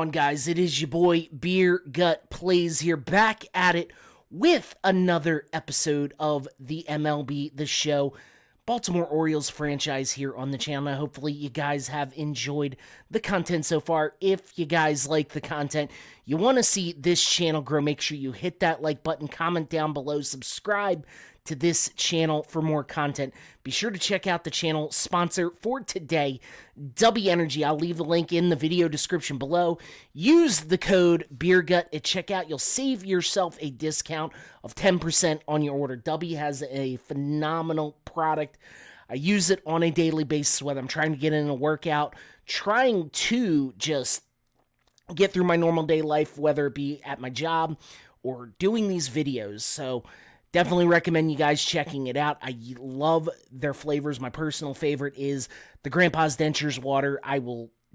on, guys? It is your boy Beer Gut Plays here, back at it with another episode of the MLB The Show Baltimore Orioles franchise here on the channel. Hopefully you guys have enjoyed the content so far. If you guys like the content, you want to see this channel grow, make sure you hit that like button, comment down below, subscribe to this channel for more content. Be sure to check out the channel sponsor for today, Dubby Energy. I'll leave the link in the video description below. Use the code BeerGut at checkout. You'll save yourself a discount of 10% on your order. Dubby has a phenomenal product. I use it on a daily basis, whether I'm trying to get in a workout, trying to just get through my normal day life, whether it be at my job or doing these videos. So definitely recommend you guys checking it out. I love their flavors. My personal favorite is the Grandpa's Dentures water.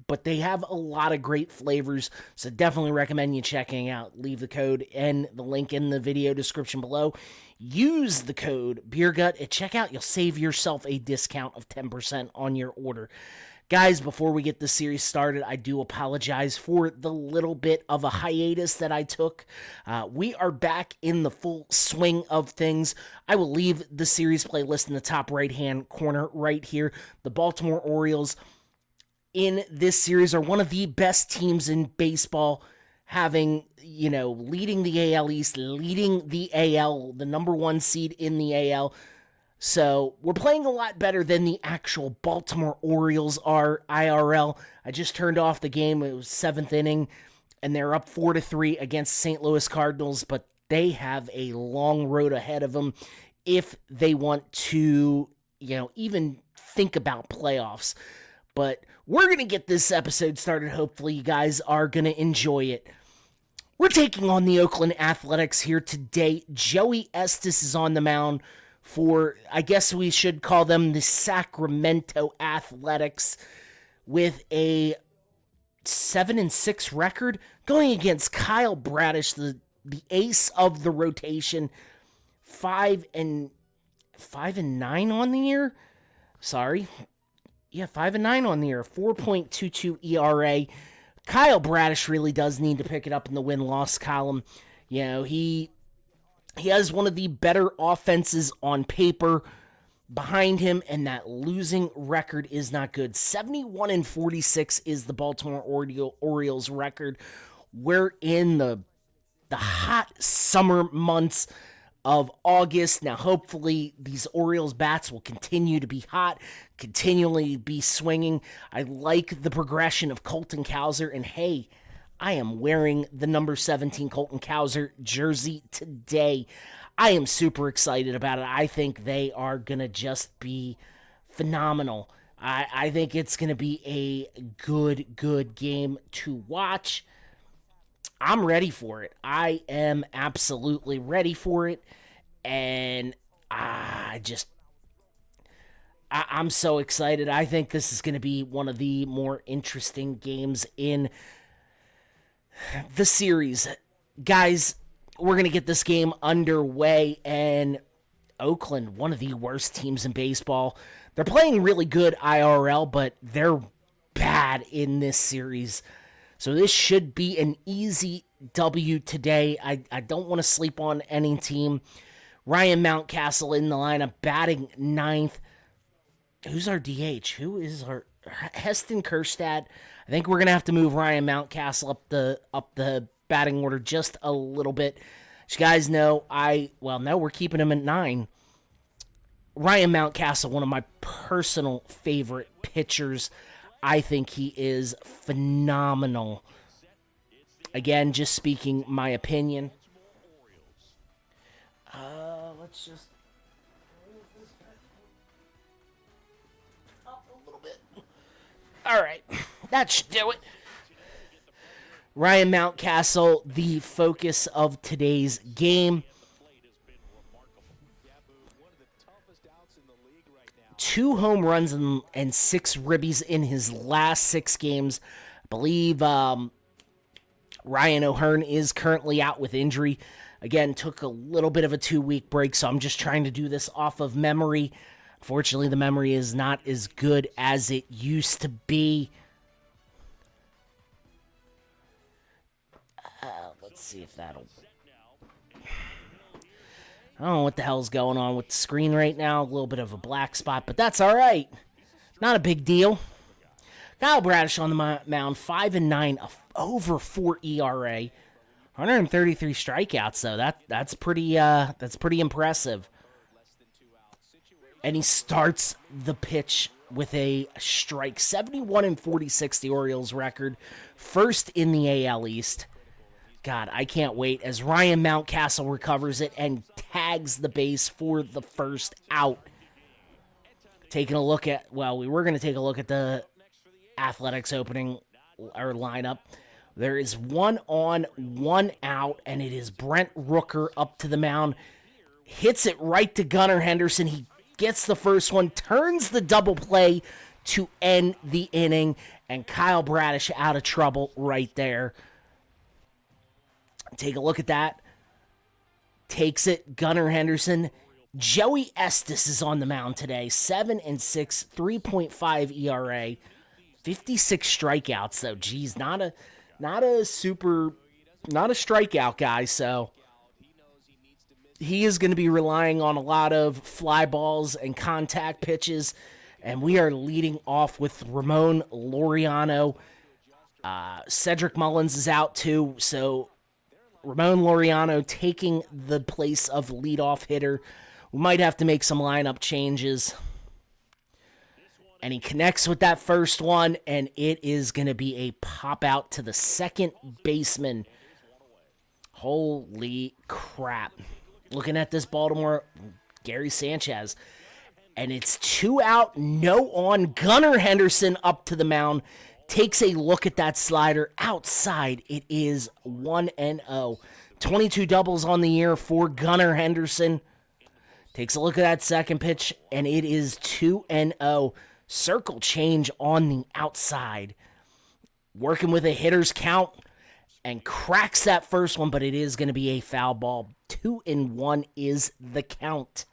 But they have a lot of great flavors, so definitely recommend you checking out. Leave the code and the link in the video description below. Use the code BeerGut at checkout. You'll save yourself a discount of 10% on your order. Guys, before we get the series started, I do apologize for the little bit of a hiatus that I took. We are back in the full swing of things. I will leave the series playlist in the top right-hand corner right here. The Baltimore Orioles in this series are one of the best teams in baseball, having, leading the AL East, leading the AL, the number one seed in the AL. So we're playing a lot better than the actual Baltimore Orioles are IRL. I just turned off the game. It was 7th inning, and they're up 4-3 against St. Louis Cardinals, but they have a long road ahead of them if they want to, even think about playoffs. But we're going to get this episode started. Hopefully you guys are going to enjoy it. We're taking on the Oakland Athletics here today. Joey Estes is on the mound for, I guess we should call them the Sacramento Athletics, with a 7-6 record, going against Kyle Bradish, the ace of the rotation, 5-9 on the year. Sorry. Yeah, 5-9 on the year, 4.22 ERA. Kyle Bradish really does need to pick it up in the win-loss column. He has one of the better offenses on paper behind him, and that losing record is not good. 71-46 is the Baltimore Orioles record. We're in the hot summer months of August. Now, hopefully, these Orioles bats will continue to be hot, continually be swinging. I like the progression of Colton Cowser, and hey, I am wearing the number 17 Colton Cowser jersey today. I am super excited about it. I think they are going to just be phenomenal. I think it's going to be a good game to watch. I'm ready for it. I am absolutely ready for it. And I'm so excited. I think this is going to be one of the more interesting games in the series. Guys, we're going to get this game underway, and Oakland, one of the worst teams in baseball. They're playing really good IRL, but they're bad in this series. So this should be an easy W today. I don't want to sleep on any team. Ryan Mountcastle in the lineup, batting ninth. Who's our DH? Who is our Heston Kjerstad? I think we're gonna have to move Ryan Mountcastle up the batting order just a little bit. As you guys know, no, we're keeping him at 9. Ryan Mountcastle, one of my personal favorite pitchers. I think he is phenomenal. Again, just speaking my opinion. Let's just move this back up a little bit. All right, that should do it. Ryan Mountcastle, the focus of today's game. 2 home runs and 6 ribbies in his last 6 games. I believe Ryan O'Hearn is currently out with injury. Again, took a little bit of a 2-week break, so I'm just trying to do this off of memory. Unfortunately, the memory is not as good as it used to be. see if that'll... I don't know what the hell's going on with the screen right now. A little bit of a black spot, but that's all right. Not a big deal. Kyle Bradish on the mound, 5-9, over 4 ERA, 133 strikeouts though. That's pretty impressive. And he starts the pitch with a strike. 71-46, the Orioles record, first in the AL East. God, I can't wait as Ryan Mountcastle recovers it and tags the base for the first out. Taking a look at, well, we were going to take a look at the Athletics opening or lineup. There is 1 on, 1 out, and it is Brent Rooker up to the mound. Hits it right to Gunnar Henderson. He gets the first one, turns the double play to end the inning, and Kyle Bradish out of trouble right there. Take a look at that. Takes it, Gunnar Henderson. Joey Estes is on the mound today. 7-6, 3.5 ERA, 56 strikeouts though. Geez, not a strikeout guy. So he is going to be relying on a lot of fly balls and contact pitches. And we are leading off with Ramon Laureano. Cedric Mullins is out too, so Ramon Laureano taking the place of leadoff hitter. We might have to make some lineup changes. And he connects with that first one, and it is going to be a pop out to the second baseman. Holy crap. Looking at this Baltimore, Gary Sanchez. And it's 2 out, no on. Gunnar Henderson up to the mound. Takes a look at that slider outside. It is 1-0. 22 doubles on the year for Gunnar Henderson. Takes a look at that second pitch, and it is 2-0. Circle change on the outside. Working with a hitter's count and cracks that first one, but it is going to be a foul ball. 2-1 is the count.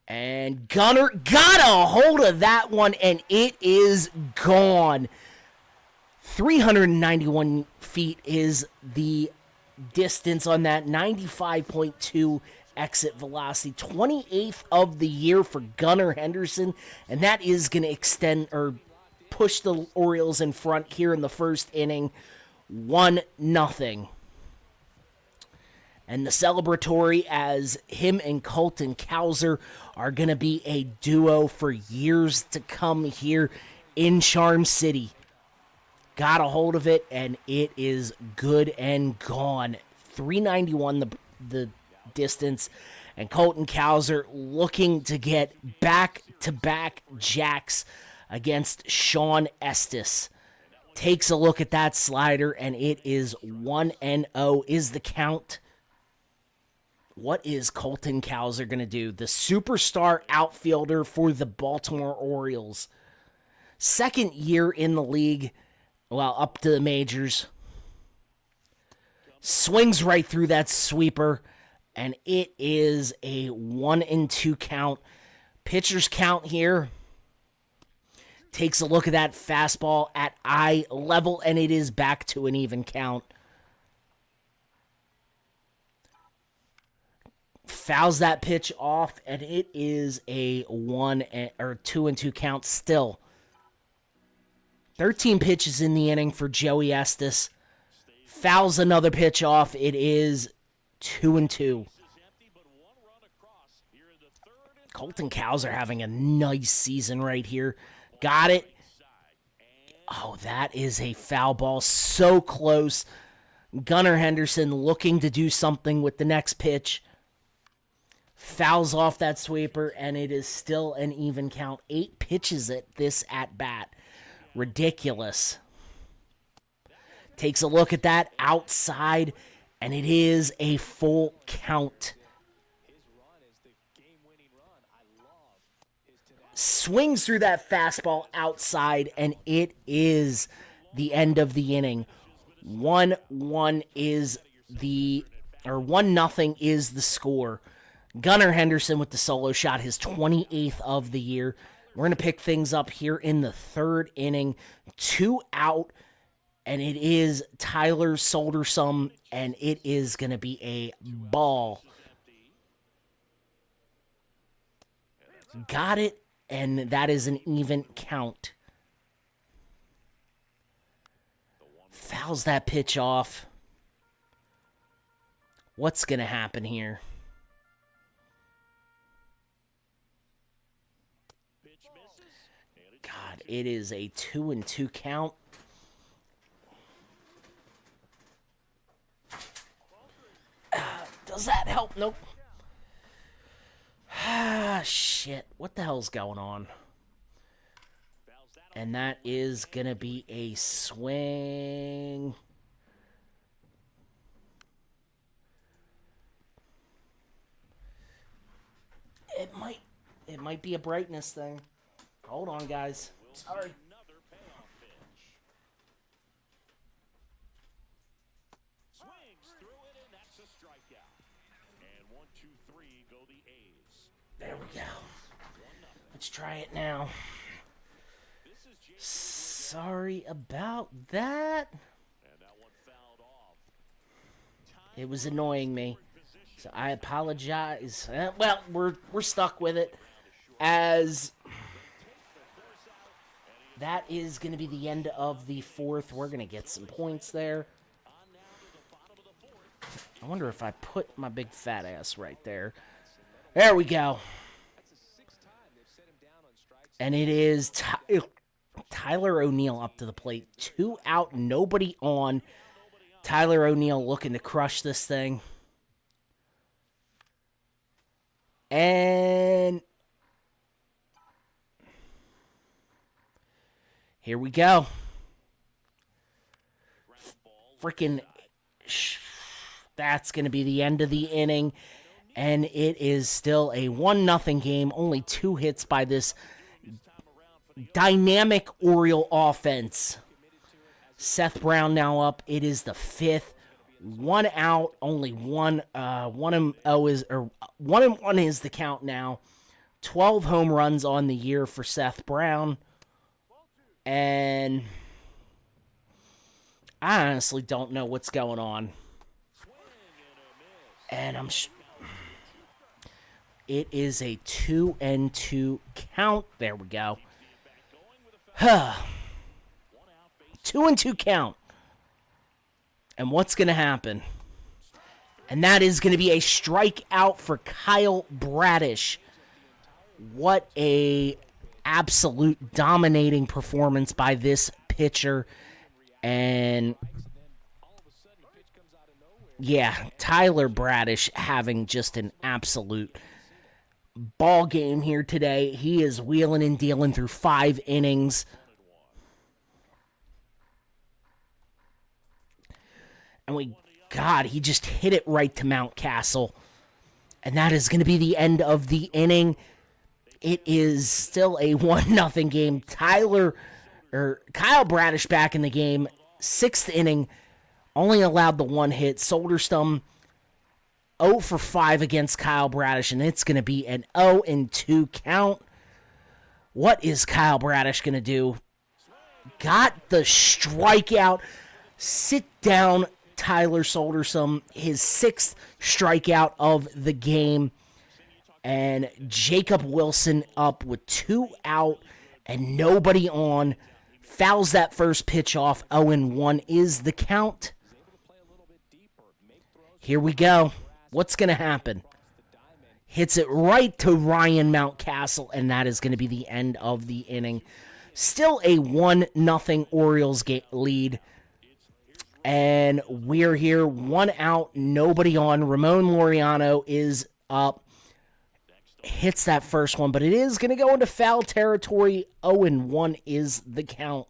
And Gunnar got a hold of that one, and it is gone. 391 feet is the distance on that. 95.2 exit velocity. 28th of the year for Gunnar Henderson, and that is going to extend or push the Orioles in front here in the first inning. 1-0. And the celebratory as him and Colton Cowser are going to be a duo for years to come here in Charm City. Got a hold of it, and it is good and gone. 391 the distance, and Colton Cowser looking to get back-to-back jacks against Sean Estes. Takes a look at that slider, and it is 1-0 is the count. What is Colton Cowser going to do? The superstar outfielder for the Baltimore Orioles. Second year in the league, well, up to the majors. Swings right through that sweeper, and it is a 1-2 count. Pitcher's count here. Takes a look at that fastball at eye level, and it is back to an even count. Fouls that pitch off, and it is a 2-2 count still. 13 pitches in the inning for Joey Estes. Fouls another pitch off. It is 2-2. Colton Cowser having a nice season right here. Got it. Oh, that is a foul ball. So close. Gunnar Henderson looking to do something with the next pitch. Fouls off that sweeper, and it is still an even count. 8 pitches at this at-bat. Ridiculous. Takes a look at that outside, and it is a full count. Swings through that fastball outside, and it is the end of the inning. 1-1 is the, or 1-0 is the score. Gunnar Henderson with the solo shot, his 28th of the year. We're going to pick things up here in the third inning. 2 out, And it is Tyler Soldersum, and it is going to be a ball. Got it, and that is an even count. Fouls that pitch off. What's going to happen here? God, it is a 2-2 count. Does that help? Nope. Ah, shit. What the hell's going on? And that is going to be a swing. It might be a brightness thing. Hold on, guys. Sorry. There we go. Let's try it now. Sorry about that. It was annoying me. So I apologize. Well, we're stuck with it, as that is going to be the end of the fourth. We're going to get some points there. I wonder if I put my big fat ass right there. There we go. And it is Tyler O'Neill up to the plate. 2 out, nobody on. Tyler O'Neill looking to crush this thing. And here we go. Freaking, that's going to be the end of the inning. And it is still a 1-0 game. Only 2 hits by this dynamic Oriole offense. Seth Brown now up. It is the 5th. 1 out, only 1. 1-0 is, or 1-1 is the count now. 12 home runs on the year for Seth Brown. And I honestly don't know what's going on. And it is a 2-2 count. There we go. 2-2 count. And what's going to happen? And that is going to be a strikeout for Kyle Bradish. What a absolute dominating performance by this pitcher. And yeah, Tyler Bradish having just an absolute ball game here today. He is wheeling and dealing through 5 innings. And he just hit it right to Mountcastle. And that is going to be the end of the inning. It is still a 1-0 game. Kyle Bradish back in the game. 6th inning. Only allowed the 1 hit. Soldersum 0 for 5 against Kyle Bradish. And it's going to be an 0-2 count. What is Kyle Bradish going to do? Got the strikeout. Sit down, Tyler Soldersum, his 6th strikeout of the game. And Jacob Wilson up with 2 out and nobody on. Fouls that first pitch off. 0-1 is the count. Here we go. What's going to happen? Hits it right to Ryan Mountcastle, and that is going to be the end of the inning. Still a 1-0 Orioles lead. And we're here, 1 out, nobody on. Ramon Laureano is up. Hits that first one, but it is going to go into foul territory. 0-1 is the count.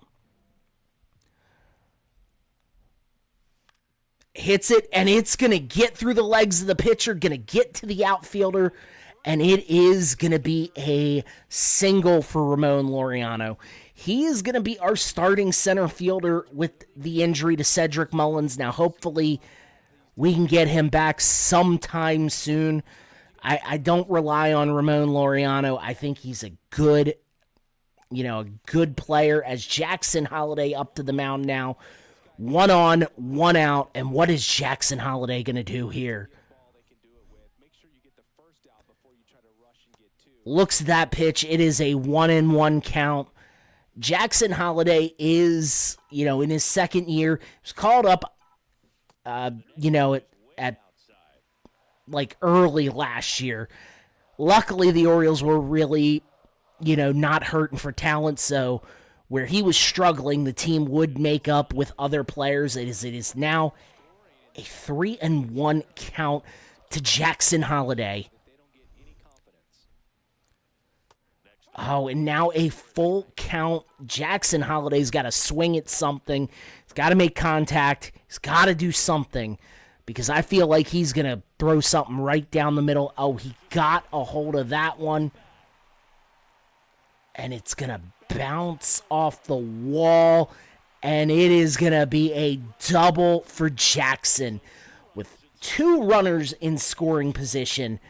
Hits it, and it's going to get through the legs of the pitcher, going to get to the outfielder, and it is going to be a single for Ramon Laureano. He is going to be our starting center fielder with the injury to Cedric Mullins. Now, hopefully, we can get him back sometime soon. I don't rely on Ramon Laureano. I think he's a good player. As Jackson Holiday up to the mound now 1 on, 1 out, and what is Jackson Holliday going to do here? Looks at that pitch. It is a 1-1 count. Jackson Holliday is, in his second year. He was called up, at like early last year. Luckily, the Orioles were really, not hurting for talent, so where he was struggling, the team would make up with other players. It is now a 3-1 count to Jackson Holliday. Oh, and now a full count. Jackson Holliday's got to swing at something. He's got to make contact. He's got to do something because I feel like he's going to throw something right down the middle. Oh, he got a hold of that one. And it's going to bounce off the wall. And it is going to be a double for Jackson with 2 runners in scoring position.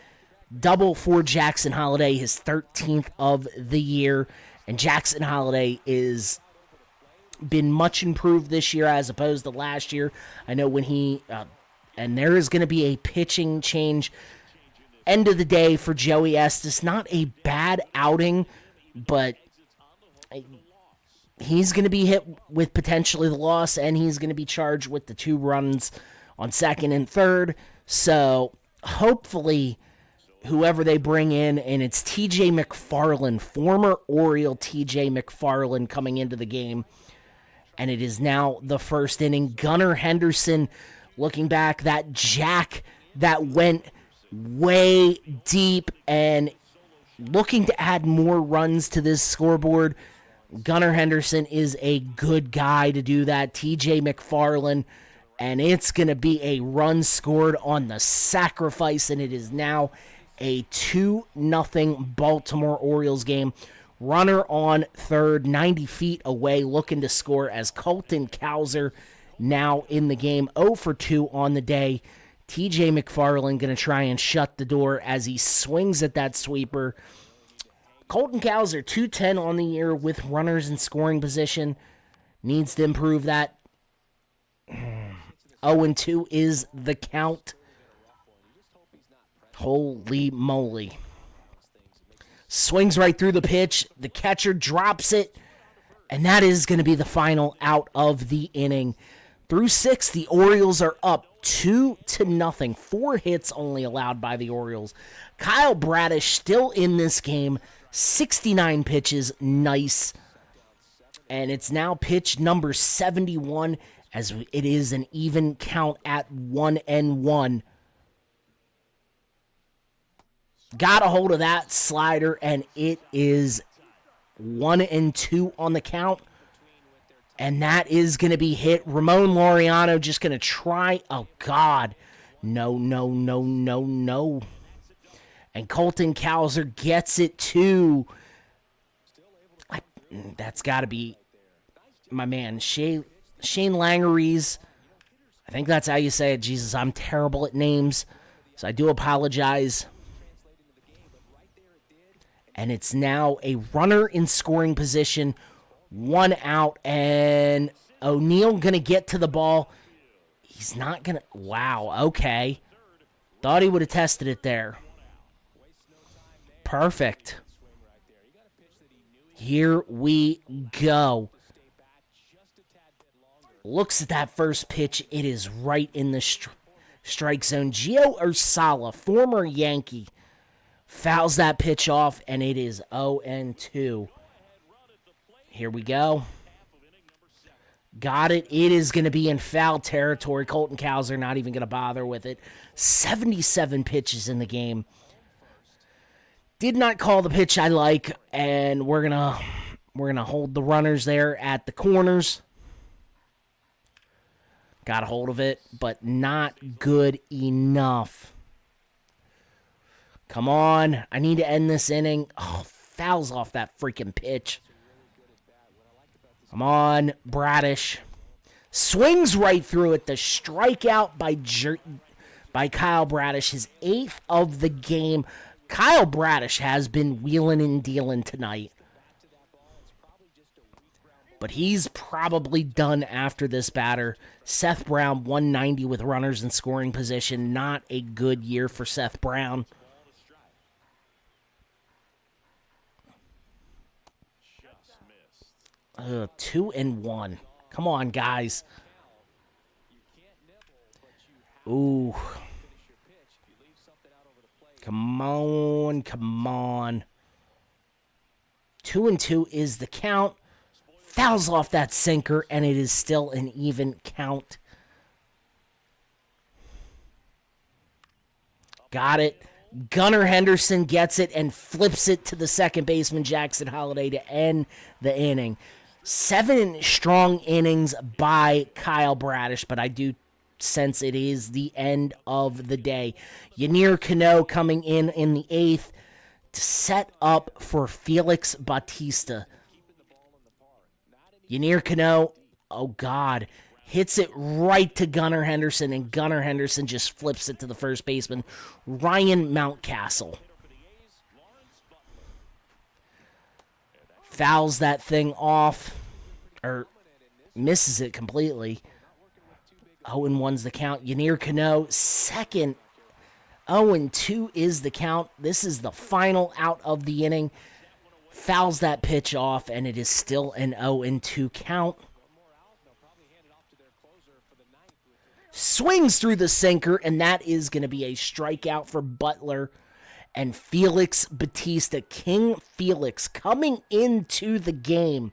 Double for Jackson Holliday, his 13th of the year. And Jackson Holliday is been much improved this year as opposed to last year. I know when he... and there is going to be a pitching change. End of the day for Joey Estes. Not a bad outing, but he's going to be hit with potentially the loss, and he's going to be charged with the 2 runs on second and third. So hopefully whoever they bring in, and it's TJ McFarland, former Oriole TJ McFarland coming into the game. And it is now the first inning. Gunnar Henderson, looking back, that jack that went way deep and looking to add more runs to this scoreboard. Gunnar Henderson is a good guy to do that. TJ McFarland, and it's going to be a run scored on the sacrifice, and it is now a 2-0 Baltimore Orioles game. Runner on third, 90 feet away, looking to score as Colton Cowser now in the game. 0 for 2 on the day. TJ McFarland going to try and shut the door as he swings at that sweeper. Colton Cowser, 210 on the year with runners in scoring position. Needs to improve that. 0-2 is the count. Holy moly. Swings right through the pitch. The catcher drops it. And that is going to be the final out of the inning. Through 6, the Orioles are up 2-0. 4 hits only allowed by the Orioles. Kyle Bradish still in this game. 69 pitches. Nice. And it's now pitch number 71 as it is an even count at 1-1. Got a hold of that slider, and it is 1-2 on the count. And that is going to be hit. Ramon Laureano just going to try. Oh, God. No. And Colton Cowser gets it too. That's got to be my man, Shane Langeries. I think that's how you say it. Jesus, I'm terrible at names, so I do apologize. And it's now a runner in scoring position, 1 out, and O'Neal going to get to the ball. He's not going to... Wow, okay. Thought he would have tested it there. Perfect. Here we go. Looks at that first pitch. It is right in the strike zone. Gio Urshela, former Yankee, fouls that pitch off, and it is 0-2. Here we go. Got it. It is going to be in foul territory. Colton Cowser not even going to bother with it. 77 pitches in the game. Did not call the pitch I like, and we're gonna hold the runners there at the corners. Got a hold of it, but not good enough. Come on. I need to end this inning. Oh, fouls off that freaking pitch. Come on, Bradish. Swings right through it. The strikeout by Kyle Bradish, his 8th of the game. Kyle Bradish has been wheeling and dealing tonight. but he's probably done after this batter. Seth Brown, 190 with runners in scoring position. Not a good year for Seth Brown. Ugh, 2-1. Come on, guys. Ooh. Come on, come on. 2-2 is the count. Fouls off that sinker, and it is still an even count. Got it. Gunnar Henderson gets it and flips it to the second baseman, Jackson Holliday, to end the inning. 7 strong innings by Kyle Bradish, but I do sense it is the end of the day. Yanier Cano coming in the 8th to set up for Felix Bautista. Yanier Cano, oh God, hits it right to Gunnar Henderson, and Gunnar Henderson just flips it to the first baseman, Ryan Mountcastle. Fouls that thing off, or misses it completely. 0-1's the count. Yanier Cano, second. 0-2 is the count. This is the final out of the inning. Fouls that pitch off, and it is still an 0-2 count. Swings through the sinker, and that is going to be a strikeout for Butler. And Felix Bautista, King Felix, coming into the game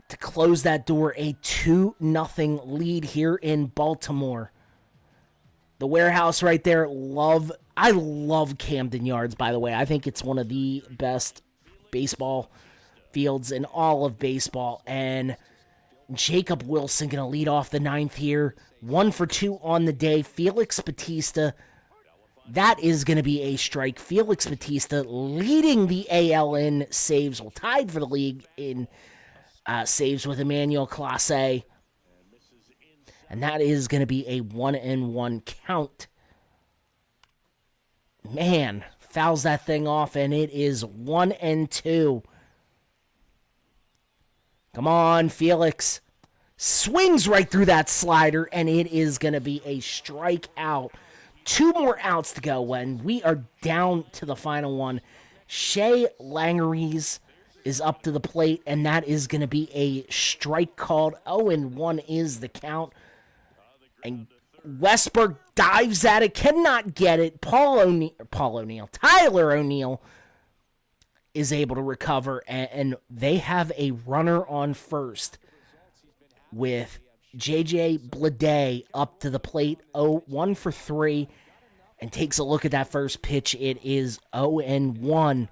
to close that door, a 2-0 lead here in Baltimore. The warehouse right there, I love Camden Yards, by the way. I think it's one of the best baseball fields in all of baseball. And Jacob Wilson going to lead off the 9th here. 1 for 2 on the day. Felix Bautista, that is going to be a strike. Felix Bautista leading the AL in saves, well, tied for the league in saves with Emmanuel Clase. And that is going to be a 1-1 count. Man, fouls that thing off, and it is 1-2. Come on, Felix. Swings right through that slider, and it is going to be a strikeout. 2 more outs to go when we are down to the final one. Shea Langeries is up to the plate, and that is going to be a strike called. 0-1 is the count. And Westberg dives at it, cannot get it. Tyler O'Neill is able to recover, and they have a runner on first with J.J. Bleday up to the plate. 1 for 3, and takes a look at that first pitch. It is 0-1.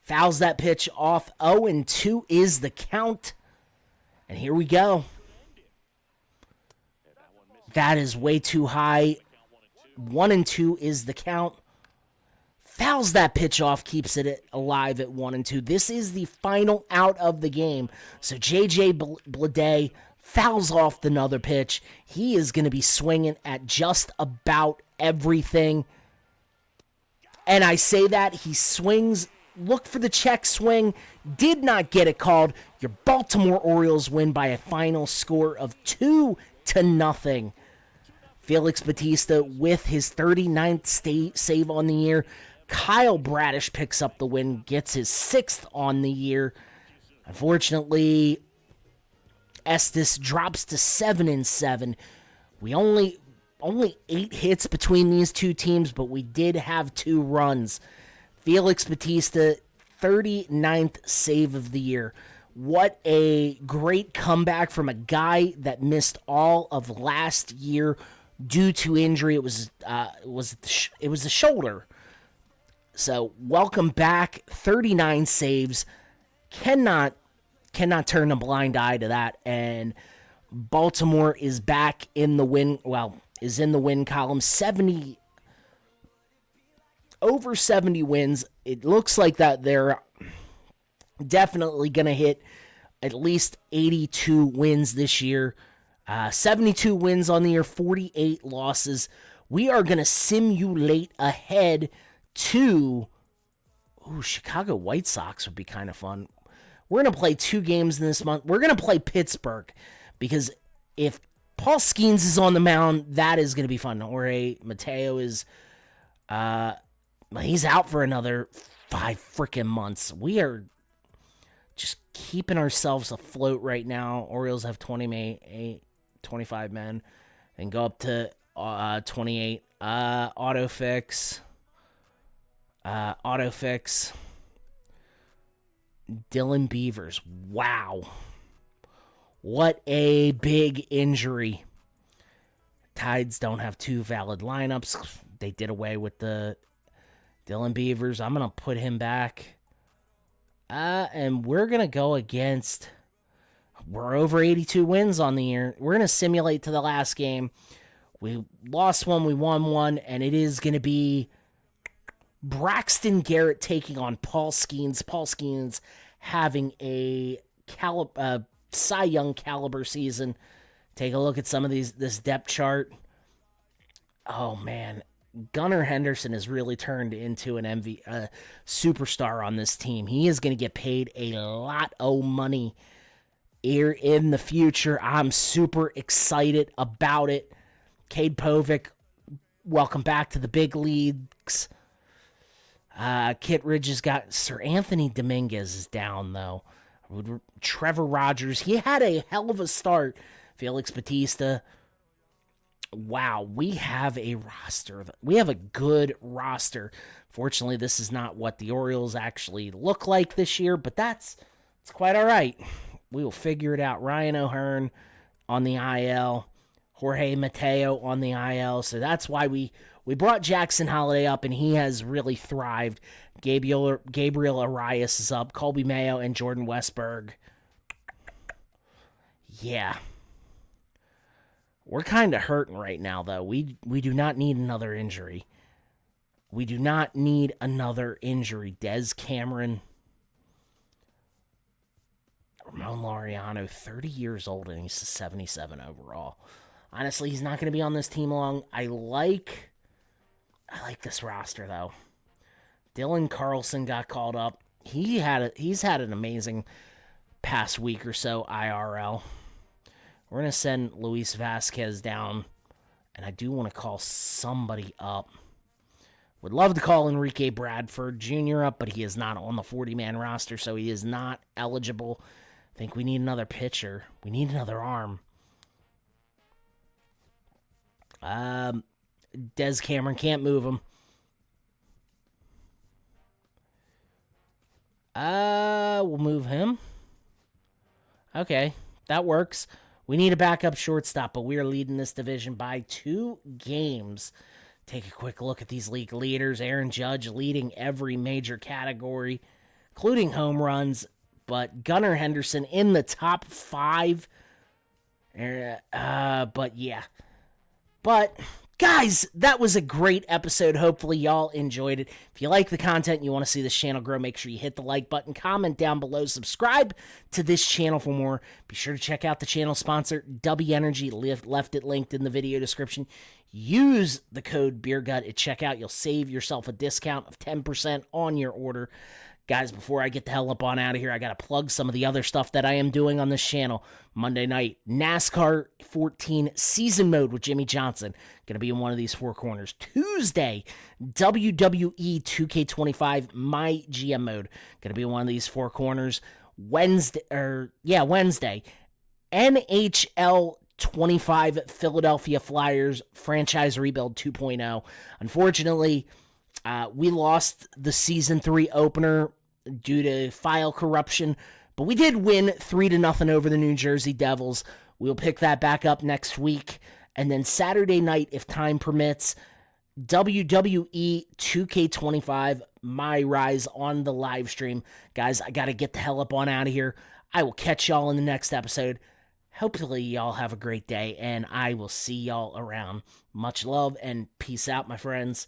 Fouls that pitch off. 0-2 is the count. And here we go. That is way too high. 1-2 is the count. Fouls that pitch off, keeps it alive at 1-2. This is the final out of the game. So J.J. Bleday fouls off another pitch. He is going to be swinging at just about everything. And I say that, he swings, looked for the check swing, did not get it called. Your Baltimore Orioles win by a final score of 2-0. Felix Bautista with his 39th save on the year. Kyle Bradish picks up the win, gets his 6th on the year. Unfortunately, Estes drops to 7-7. We only 8 hits between these two teams, but we did have 2 runs. Felix Bautista, 39th save of the year. What a great comeback from a guy that missed all of last year due to injury. It was the shoulder. So welcome back. 39 saves. Cannot turn a blind eye to that. And Baltimore is back in the win. Well, is in the win column. Over 70 wins. It looks like that they're definitely going to hit at least 82 wins this year. 72 wins on the year, 48 losses. We are going to simulate ahead to... Ooh, Chicago White Sox would be kind of fun. We're going to play 2 games in this month. We're going to play Pittsburgh because if Paul Skeens is on the mound, that is going to be fun. Jorge Mateo is, he's out for another 5 freaking months. We are just keeping ourselves afloat right now. Orioles have 25 men and go up to 28. Autofix. Dylan Beavers. Wow. What a big injury. Tides don't have 2 valid lineups. They did away with the Dylan Beavers. I'm going to put him back. And we're going to go against... We're over 82 wins on the year. We're going to simulate to the last game. We lost one, we won one, and it is going to be Braxton Garrett taking on Paul Skeens. Paul Skeens having a Cy Young caliber season. Take a look at some of this depth chart. Oh, man. Gunnar Henderson has really turned into an superstar on this team. He is going to get paid a lot of money here in the future. I'm super excited about it. Cade Povich, welcome back to the big leagues. Kit Ridge has got Sir Anthony Dominguez is down, though. Trevor Rogers, he had a hell of a start. Felix Batista. Wow, we have a roster. We have a good roster. Fortunately, this is not what the Orioles actually look like this year, but it's quite all right. We will figure it out. Ryan O'Hearn on the IL. Jorge Mateo on the IL. So that's why we brought Jackson Holiday up, and he has really thrived. Gabriel Arias is up. Colby Mayo and Jordan Westberg. Yeah. We're kind of hurting right now, though. We do not need another injury. We do not need another injury. Des Cameron. Ramon Laureano, 30 years old, and he's 77 overall. Honestly, he's not going to be on this team long. I like this roster, though. Dylan Carlson got called up. He's had an amazing past week or so IRL. We're going to send Luis Vasquez down, and I do want to call somebody up. Would love to call Enrique Bradford Jr. up, but he is not on the 40-man roster, so he is not eligible. I think we need another pitcher. We need another arm. Des Cameron, can't move him. We'll move him. Okay, that works. We need a backup shortstop, but we are leading this division by 2 games. Take a quick look at these league leaders. Aaron Judge leading every major category, including home runs, but Gunnar Henderson in the top 5. But yeah. But guys, that was a great episode. Hopefully y'all enjoyed it. If you like the content and you want to see this channel grow, make sure you hit the like button, comment down below, subscribe to this channel for more. Be sure to check out the channel sponsor, Dubby Energy. Left it linked in the video description. Use the code BeerGut at checkout. You'll save yourself a discount of 10% on your order. Guys, before I get the hell up on out of here, I got to plug some of the other stuff that I am doing on this channel. Monday night, NASCAR 14 Season Mode with Jimmy Johnson. Going to be in one of these 4 corners. Tuesday, WWE 2K25 My GM Mode. Going to be in one of these 4 corners. Wednesday, NHL 25 Philadelphia Flyers Franchise Rebuild 2.0. Unfortunately, we lost the Season 3 opener due to file corruption, but we did win 3-0 over the New Jersey Devils. We'll pick that back up next week. And then Saturday night, if time permits, WWE 2K25 My Rise on the live stream. Guys, I got to get the hell up on out of here. I will catch y'all in the next episode. Hopefully y'all have a great day, and I will see y'all around. Much love and peace out, my friends.